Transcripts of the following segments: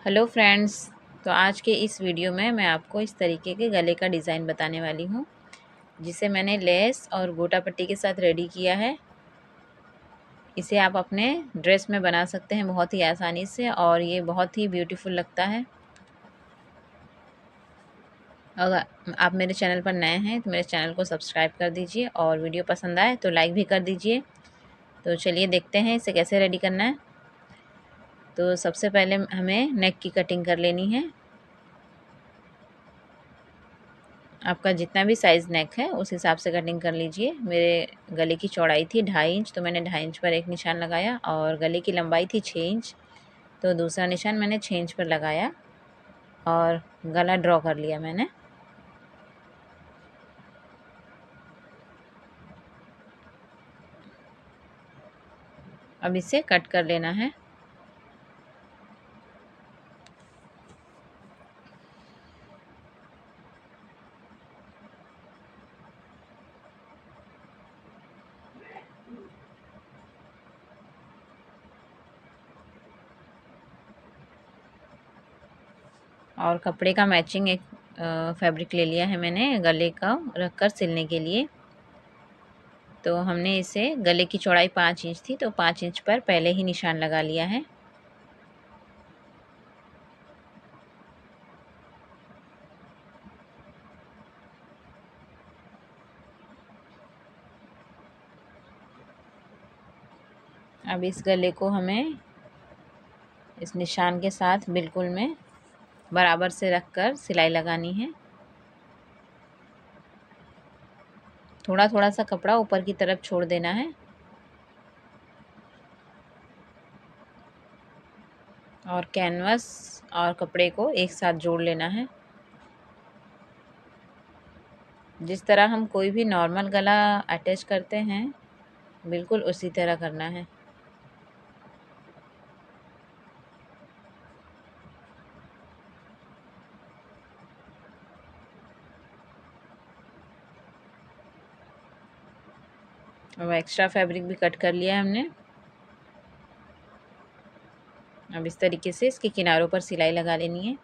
Hello friends. तो आज के इस वीडियो में मैं आपको इस तरीके के गले का डिज़ाइन बताने वाली हूँ, जिसे मैंने लेस और गोटा पट्टी के साथ रेडी किया है। इसे आप अपने ड्रेस में बना सकते हैं बहुत ही आसानी से, और ये बहुत ही ब्यूटीफुल लगता है। अगर आप मेरे चैनल पर नए हैं तो मेरे चैनल को सब्सक्राइब कर दीजिए, और वीडियो पसंद आए तो लाइक भी कर दीजिए। तो चलिए देखते हैं इसे कैसे रेडी करना है। तो सबसे पहले हमें नेक की कटिंग कर लेनी है। आपका जितना भी साइज़ नेक है उस हिसाब से कटिंग कर लीजिए। मेरे गले की चौड़ाई थी 2.5 इंच, तो मैंने 2.5 इंच पर एक निशान लगाया, और गले की लंबाई थी 6 इंच, तो दूसरा निशान मैंने 6 इंच पर लगाया और गला ड्रॉ कर लिया मैंने। अब इसे कट कर लेना है। और कपड़े का मैचिंग एक फैब्रिक ले लिया है मैंने गले का रख कर सिलने के लिए। तो हमने इसे गले की चौड़ाई 5 इंच थी, तो 5 इंच पर पहले ही निशान लगा लिया है। अब इस गले को हमें इस निशान के साथ बिल्कुल में बराबर से रखकर सिलाई लगानी है। थोड़ा थोड़ा सा कपड़ा ऊपर की तरफ छोड़ देना है, और कैनवस और कपड़े को एक साथ जोड़ लेना है। जिस तरह हम कोई भी नॉर्मल गला अटैच करते हैं, बिल्कुल उसी तरह करना है। अब एक्स्ट्रा फैब्रिक भी कट कर लिया है हमने। अब इस तरीके से इसके किनारों पर सिलाई लगा लेनी है।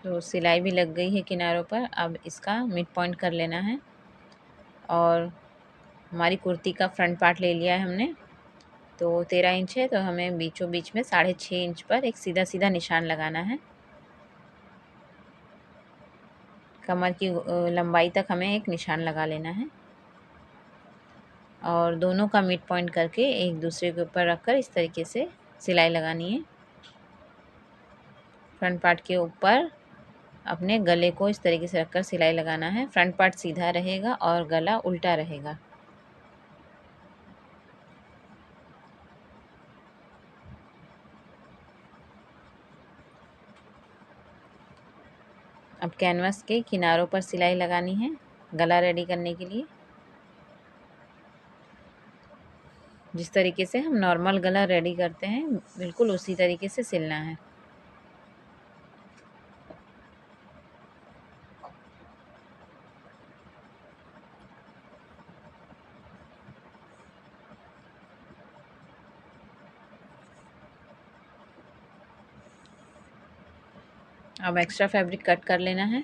तो सिलाई भी लग गई है किनारों पर। अब इसका मिड पॉइंट कर लेना है, और हमारी कुर्ती का फ्रंट पार्ट ले लिया है हमने। तो 13 इंच है, तो हमें बीचों बीच में 6.5 इंच पर एक सीधा सीधा निशान लगाना है। कमर की लंबाई तक हमें एक निशान लगा लेना है, और दोनों का मिड पॉइंट करके एक दूसरे के ऊपर रखकर इस तरीके से सिलाई लगानी है। फ्रंट पार्ट के ऊपर अपने गले को इस तरीके से रखकर सिलाई लगाना है। फ्रंट पार्ट सीधा रहेगा और गला उल्टा रहेगा। अब कैनवस के किनारों पर सिलाई लगानी है गला रेडी करने के लिए। जिस तरीके से हम नॉर्मल गला रेडी करते हैं, बिल्कुल उसी तरीके से सिलना है। अब एक्स्ट्रा फैब्रिक कट कर लेना है।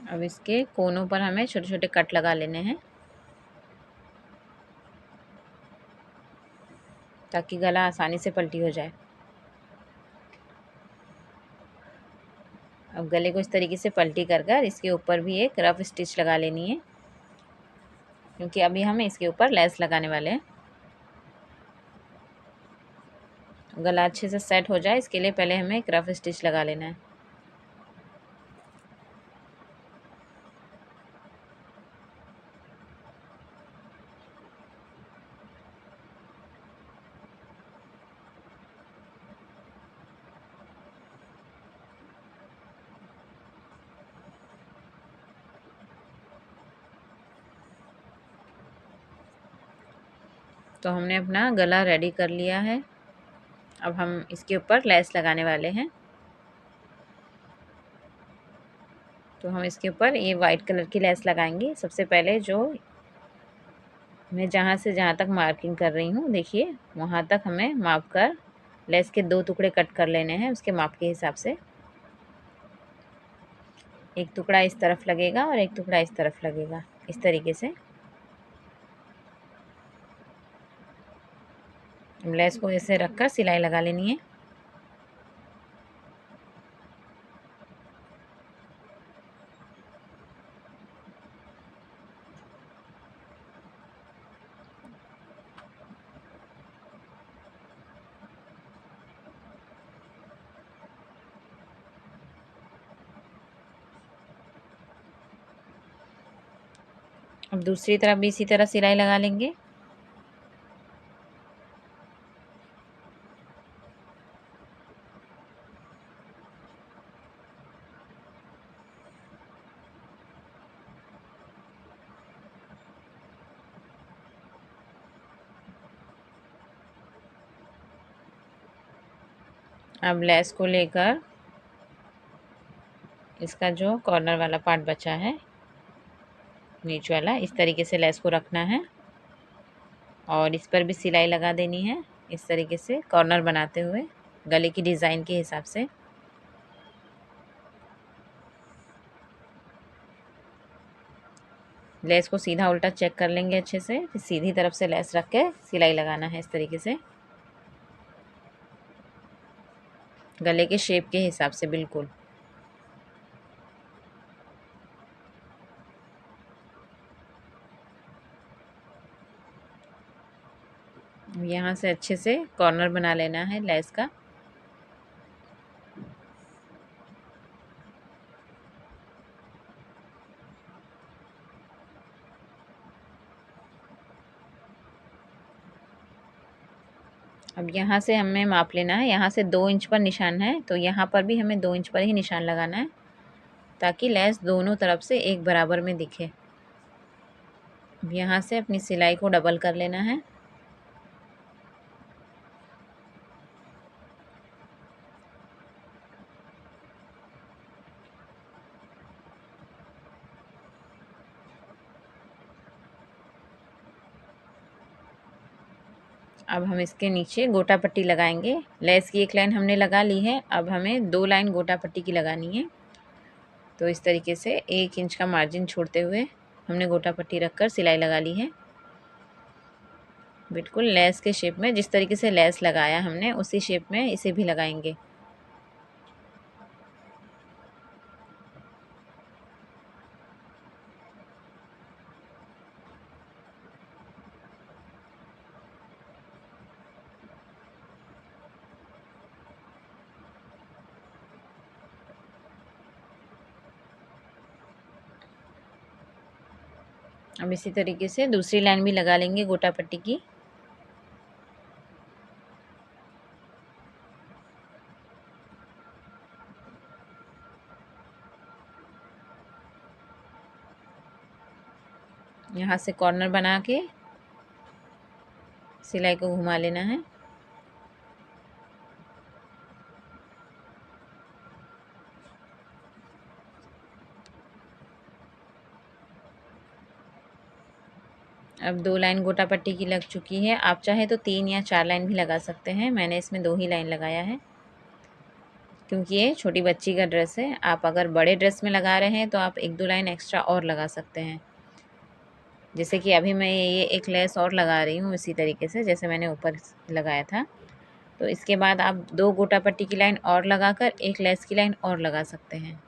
अब इसके कोनों पर हमें छोटे छोटे कट लगा लेने हैं, ताकि गला आसानी से पलटी हो जाए। अब गले को इस तरीके से पलटी कर कर इसके ऊपर भी एक रफ स्टिच लगा लेनी है, क्योंकि अभी हम इसके ऊपर लेस लगाने वाले हैं। गला अच्छे से सेट हो जाए इसके लिए पहले हमें एक रफ स्टिच लगा लेना है। तो हमने अपना गला रेडी कर लिया है। अब हम इसके ऊपर लेस लगाने वाले हैं। तो हम इसके ऊपर ये वाइट कलर की लेस लगाएंगे। सबसे पहले जो मैं जहाँ से जहाँ तक मार्किंग कर रही हूँ, देखिए वहाँ तक हमें माप कर लेस के 2 टुकड़े कट कर लेने हैं उसके माप के हिसाब से। एक टुकड़ा इस तरफ लगेगा और एक टुकड़ा इस तरफ लगेगा, इस तरीके से। लेस को ऐसे रखकर सिलाई लगा लेनी है। अब दूसरी तरफ भी इसी तरह सिलाई लगा लेंगे। अब लेस को लेकर इसका जो कॉर्नर वाला पार्ट बचा है, नीचे वाला, इस तरीके से लेस को रखना है और इस पर भी सिलाई लगा देनी है, इस तरीके से कॉर्नर बनाते हुए गले की डिज़ाइन के हिसाब से। लेस को सीधा उल्टा चेक कर लेंगे अच्छे से, फिर सीधी तरफ से लेस रख के सिलाई लगाना है इस तरीके से, गले के शेप के हिसाब से बिल्कुल। यहाँ से अच्छे से कॉर्नर बना लेना है लेस का। अब यहाँ से हमें माप लेना है, यहाँ से 2 इंच पर निशान है तो यहाँ पर भी हमें 2 इंच पर ही निशान लगाना है ताकि लेस दोनों तरफ से एक बराबर में दिखे। अब यहाँ से अपनी सिलाई को डबल कर लेना है। अब हम इसके नीचे गोटा पट्टी लगाएंगे। लेस की एक लाइन हमने लगा ली है, अब हमें 2 लाइन गोटा पट्टी की लगानी है। तो इस तरीके से 1 इंच का मार्जिन छोड़ते हुए हमने गोटा पट्टी रखकर सिलाई लगा ली है। बिल्कुल लेस के शेप में, जिस तरीके से लेस लगाया हमने उसी शेप में इसे भी लगाएंगे। अब इसी तरीके से दूसरी लाइन भी लगा लेंगे गोटा पट्टी की। यहाँ से कॉर्नर बना के सिलाई को घुमा लेना है। अब 2 लाइन गोटा पट्टी की लग चुकी है। आप चाहे तो 3 या 4 लाइन भी लगा सकते हैं, मैंने इसमें 2 ही लाइन लगाया है क्योंकि ये छोटी बच्ची का ड्रेस है। आप अगर बड़े ड्रेस में लगा रहे हैं तो आप 1-2 लाइन एक्स्ट्रा और लगा सकते हैं। जैसे कि अभी मैं ये एक लेस और लगा रही हूँ इसी तरीके से जैसे मैंने ऊपर लगाया था। तो इसके बाद आप 2 गोटा पट्टी की लाइन और लगाकर 1 लेस की लाइन और लगा सकते हैं।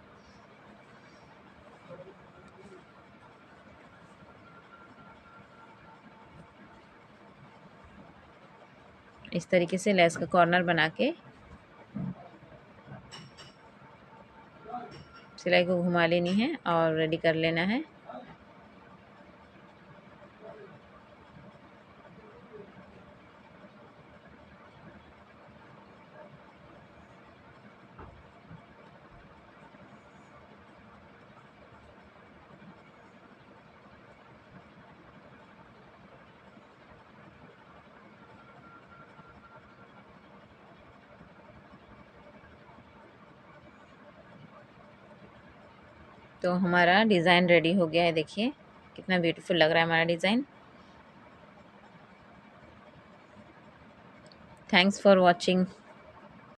इस तरीके से लेस का कॉर्नर बना के सिलाई को घुमा लेनी है और रेडी कर लेना है। तो हमारा डिज़ाइन रेडी हो गया है। देखिए कितना ब्यूटीफुल लग रहा है हमारा डिज़ाइन। Thanks for watching.